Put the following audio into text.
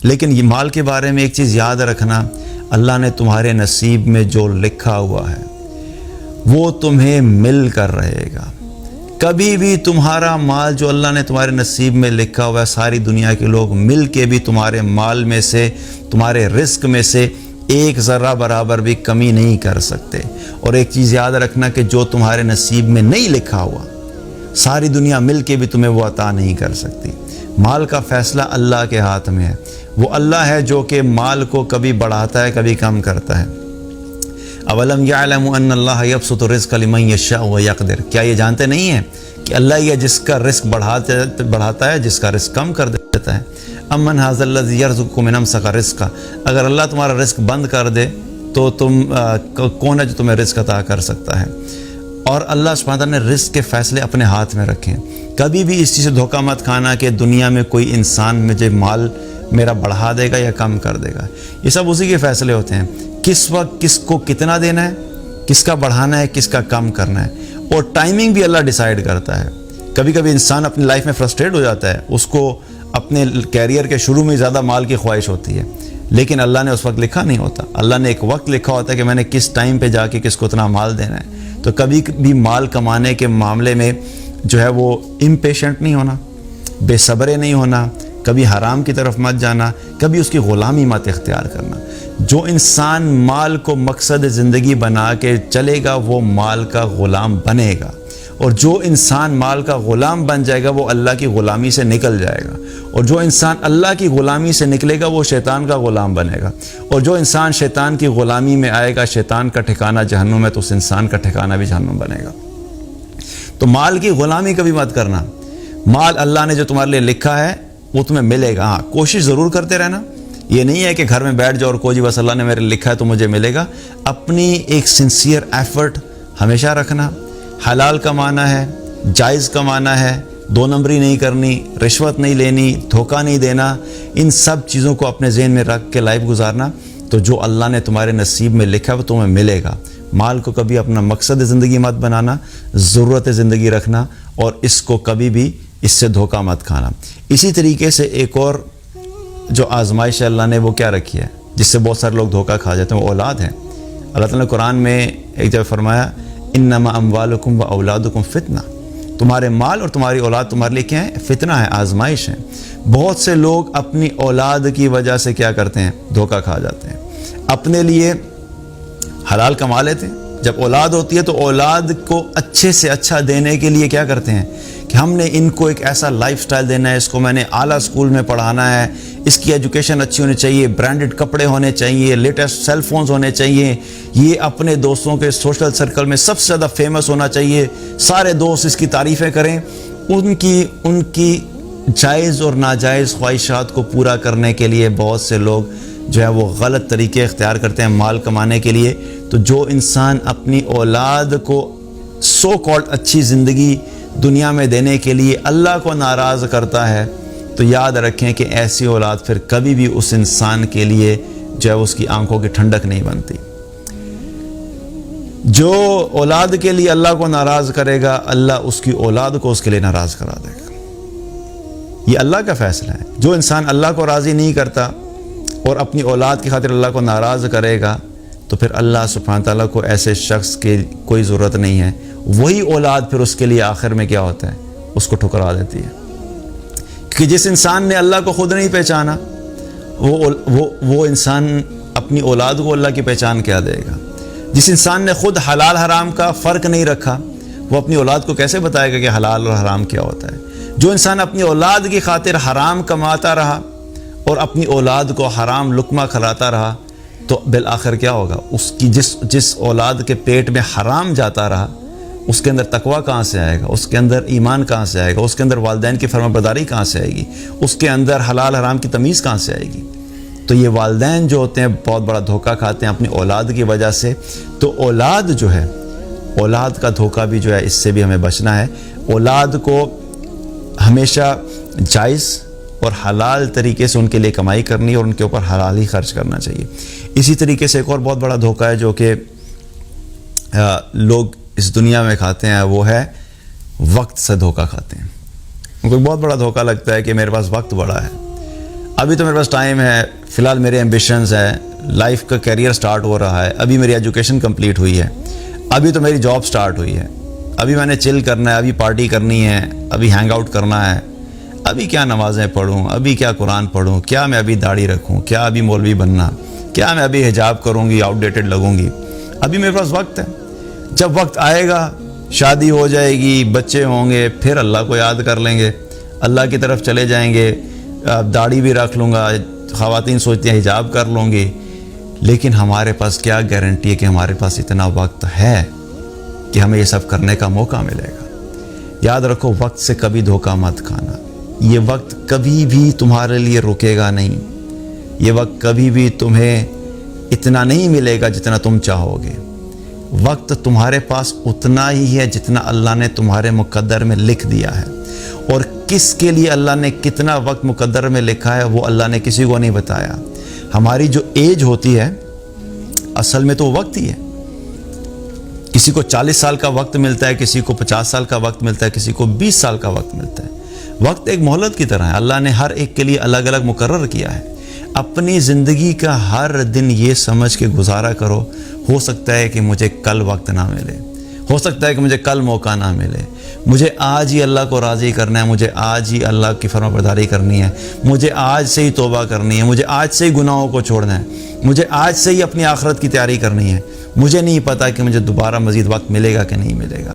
لیکن یہ مال کے بارے میں ایک چیز یاد رکھنا، اللہ نے تمہارے نصیب میں جو لکھا ہوا ہے وہ تمہیں مل کر رہے گا۔ کبھی بھی تمہارا مال جو اللہ نے تمہارے نصیب میں لکھا ہوا ہے، ساری دنیا کے لوگ مل کے بھی تمہارے مال میں سے، تمہارے رزق میں سے ایک ذرہ برابر بھی کمی نہیں کر سکتے۔ اور ایک چیز یاد رکھنا کہ جو تمہارے نصیب میں نہیں لکھا ہوا، ساری دنیا مل کے بھی تمہیں وہ عطا نہیں کر سکتی۔ مال کا فیصلہ اللہ کے ہاتھ میں ہے۔ وہ اللہ ہے جو کہ مال کو کبھی بڑھاتا ہے، کبھی کم کرتا ہے۔ اولم یعلم ان اللہ یبسط الرزق لمن یشاء ویقدر، کیا یہ جانتے نہیں ہیں کہ اللہ یہ جس کا رزق بڑھاتا ہے، جس کا رزق کم کر دیتا ہے۔ امن ھذا الذی یرزقکم من امسک رزقا، اگر اللہ تمہارا رزق بند کر دے تو کون ہے جو تمہیں رزق عطا کر سکتا ہے؟ اور اللہ سبحانہ تعالیٰ نے رزق کے فیصلے اپنے ہاتھ میں رکھے ہیں۔ کبھی بھی اس چیز سے دھوکہ مت کھانا کہ دنیا میں کوئی انسان مجھے مال میرا بڑھا دے گا یا کم کر دے گا۔ یہ سب اسی کے فیصلے ہوتے ہیں، کس وقت کس کو کتنا دینا ہے، کس کا بڑھانا ہے، کس کا کم کرنا ہے۔ اور ٹائمنگ بھی اللہ ڈیسائیڈ کرتا ہے۔ کبھی کبھی انسان اپنی لائف میں فرسٹریٹ ہو جاتا ہے، اس کو اپنے کیریئر کے شروع میں زیادہ مال کی خواہش ہوتی ہے، لیکن اللہ نے اس وقت لکھا نہیں ہوتا۔ اللہ نے ایک وقت لکھا ہوتا ہے کہ میں نے کس ٹائم پہ جا کے کس کو اتنا مال دینا ہے۔ تو کبھی بھی مال کمانے کے معاملے میں جو ہے وہ امپیشنٹ نہیں ہونا، بے صبرے نہیں ہونا، کبھی حرام کی طرف مت جانا، کبھی اس کی غلامی مت اختیار کرنا۔ جو انسان مال کو مقصد زندگی بنا کے چلے گا وہ مال کا غلام بنے گا، اور جو انسان مال کا غلام بن جائے گا وہ اللہ کی غلامی سے نکل جائے گا، اور جو انسان اللہ کی غلامی سے نکلے گا وہ شیطان کا غلام بنے گا، اور جو انسان شیطان کی غلامی میں آئے گا شیطان کا ٹھکانہ جہنم ہے، تو اس انسان کا ٹھکانہ بھی جہنم بنے گا۔ تو مال کی غلامی کبھی مت کرنا۔ مال اللہ نے جو تمہارے لیے لکھا ہے وہ تمہیں ملے گا۔ ہاں، کوشش ضرور کرتے رہنا۔ یہ نہیں ہے کہ گھر میں بیٹھ جاؤ اور کوئی بس اللہ نے میرے لکھا ہے تو مجھے ملے گا۔ اپنی ایک سنسیئر ایفرٹ ہمیشہ رکھنا۔ حلال کمانا ہے، جائز کمانا ہے، دو نمبری نہیں کرنی، رشوت نہیں لینی، دھوکہ نہیں دینا، ان سب چیزوں کو اپنے ذہن میں رکھ کے لائف گزارنا، تو جو اللہ نے تمہارے نصیب میں لکھا ہے وہ تمہیں ملے گا۔ مال کو کبھی اپنا مقصد زندگی مت بنانا، ضرورت زندگی رکھنا، اور اس کو کبھی بھی اس سے دھوکہ مت کھانا۔ اسی طریقے سے ایک اور جو آزمائش اللہ نے وہ کیا رکھی ہے جس سے بہت سارے لوگ دھوکہ کھا جاتے ہیں، وہ اولاد ہے۔ اللہ تعالیٰ نے قرآن میں ایک جگہ فرمایا انما اموالکم و اولادکم فتنہ، تمہارے مال اور تمہاری اولاد تمہارے لیے کیا ہے؟ فتنہ ہے، آزمائش ہے۔ بہت سے لوگ اپنی اولاد کی وجہ سے کیا کرتے ہیں؟ دھوکہ کھا جاتے ہیں۔ اپنے لیے حلال کما لیتے ہیں، جب اولاد ہوتی ہے تو اولاد کو اچھے سے اچھا دینے کے لیے کیا کرتے ہیں کہ ہم نے ان کو ایک ایسا لائف سٹائل دینا ہے، اس کو میں نے اعلیٰ اسکول میں پڑھانا ہے، اس کی ایجوکیشن اچھی ہونی چاہیے، برانڈڈ کپڑے ہونے چاہیے، لیٹسٹ سیل فونز ہونے چاہیے، یہ اپنے دوستوں کے سوشل سرکل میں سب سے زیادہ فیمس ہونا چاہیے، سارے دوست اس کی تعریفیں کریں۔ ان کی جائز اور ناجائز خواہشات کو پورا کرنے کے لیے بہت سے لوگ جو ہے وہ غلط طریقے اختیار کرتے ہیں مال کمانے کے لیے۔ تو جو انسان اپنی اولاد کو سو کالڈ اچھی زندگی دنیا میں دینے کے لیے اللہ کو ناراض کرتا ہے، تو یاد رکھیں کہ ایسی اولاد پھر کبھی بھی اس انسان کے لیے جو ہے اس کی آنکھوں کی ٹھنڈک نہیں بنتی۔ جو اولاد کے لیے اللہ کو ناراض کرے گا، اللہ اس کی اولاد کو اس کے لیے ناراض کرا دے گا۔ یہ اللہ کا فیصلہ ہے۔ جو انسان اللہ کو راضی نہیں کرتا اور اپنی اولاد کی خاطر اللہ کو ناراض کرے گا، تو پھر اللہ سبحانہ تعالیٰ کو ایسے شخص کی کوئی ضرورت نہیں ہے۔ وہی اولاد پھر اس کے لیے آخر میں کیا ہوتا ہے؟ اس کو ٹھکرا دیتی ہے، کہ جس انسان نے اللہ کو خود نہیں پہچانا وہ انسان اپنی اولاد کو اللہ کی پہچان کیا دے گا؟ جس انسان نے خود حلال حرام کا فرق نہیں رکھا وہ اپنی اولاد کو کیسے بتائے گا کہ حلال اور حرام کیا ہوتا ہے؟ جو انسان اپنی اولاد کی خاطر حرام کماتا رہا اور اپنی اولاد کو حرام لقمہ کھلاتا رہا، تو بالآخر کیا ہوگا؟ اس کی جس اولاد کے پیٹ میں حرام جاتا رہا، اس کے اندر تقویٰ کہاں سے آئے گا؟ اس کے اندر ایمان کہاں سے آئے گا؟ اس کے اندر والدین کی فرما برداری کہاں سے آئے گی؟ اس کے اندر حلال حرام کی تمیز کہاں سے آئے گی؟ تو یہ والدین جو ہوتے ہیں بہت بڑا دھوکہ کھاتے ہیں اپنی اولاد کی وجہ سے۔ تو اولاد جو ہے، اولاد کا دھوکہ بھی جو ہے اس سے بھی ہمیں بچنا ہے۔ اولاد کو ہمیشہ جائز اور حلال طریقے سے ان کے لیے کمائی کرنی اور ان کے اوپر حلال ہی خرچ کرنا چاہیے۔ اسی طریقے سے ایک اور بہت بڑا دھوکہ ہے جو کہ لوگ اس دنیا میں کھاتے ہیں، وہ ہے وقت سے دھوکہ کھاتے ہیں۔ ان کو بہت بڑا دھوکہ لگتا ہے کہ میرے پاس وقت بڑا ہے، ابھی تو میرے پاس ٹائم ہے، فی الحال میرے ایمبیشنز ہیں، لائف کا کیریئر سٹارٹ ہو رہا ہے، ابھی میری ایجوکیشن کمپلیٹ ہوئی ہے، ابھی تو میری جاب سٹارٹ ہوئی ہے، ابھی میں نے چل کرنا ہے، ابھی پارٹی کرنی ہے، ابھی ہینگ آؤٹ کرنا ہے، ابھی کیا نمازیں پڑھوں، ابھی کیا قرآن پڑھوں، کیا میں ابھی داڑھی رکھوں، کیا ابھی مولوی بننا، کیا میں ابھی حجاب کروں گی، آؤٹ ڈیٹڈ لگوں گی. ابھی میرے پاس وقت ہے. جب وقت آئے گا، شادی ہو جائے گی، بچے ہوں گے، پھر اللہ کو یاد کر لیں گے، اللہ کی طرف چلے جائیں گے، داڑھی بھی رکھ لوں گا. خواتین سوچتی ہیں حجاب کر لوں گی، لیکن ہمارے پاس کیا گارنٹی ہے کہ ہمارے پاس اتنا وقت ہے کہ ہمیں یہ سب کرنے کا موقع ملے گا. یاد رکھو، وقت سے کبھی دھوکہ مت کھانا. یہ وقت کبھی بھی تمہارے لیے رکے گا نہیں. یہ وقت کبھی بھی تمہیں اتنا نہیں ملے گا جتنا تم چاہو گے. وقت تمہارے پاس اتنا ہی ہے جتنا اللہ نے تمہارے مقدر میں لکھ دیا ہے، اور کس کے لیے اللہ نے کتنا وقت مقدر میں لکھا ہے وہ اللہ نے کسی کو نہیں بتایا. ہماری جو ایج ہوتی ہے اصل میں تو وقت ہی ہے. کسی کو 40 سال کا وقت ملتا ہے، کسی کو 50 سال کا وقت ملتا ہے، کسی کو 20 سال کا وقت ملتا ہے. وقت ایک مہلت کی طرح ہے، اللہ نے ہر ایک کے لیے الگ الگ مقرر کیا ہے. اپنی زندگی کا ہر دن یہ سمجھ کے گزارا کرو، ہو سکتا ہے کہ مجھے کل وقت نہ ملے، ہو سکتا ہے کہ مجھے کل موقع نہ ملے. مجھے آج ہی اللہ کو راضی کرنا ہے، مجھے آج ہی اللہ کی فرما برداری کرنی ہے، مجھے آج سے ہی توبہ کرنی ہے، مجھے آج سے ہی گناہوں کو چھوڑنا ہے، مجھے آج سے ہی اپنی آخرت کی تیاری کرنی ہے. مجھے نہیں پتا کہ مجھے دوبارہ مزید وقت ملے گا کہ نہیں ملے گا.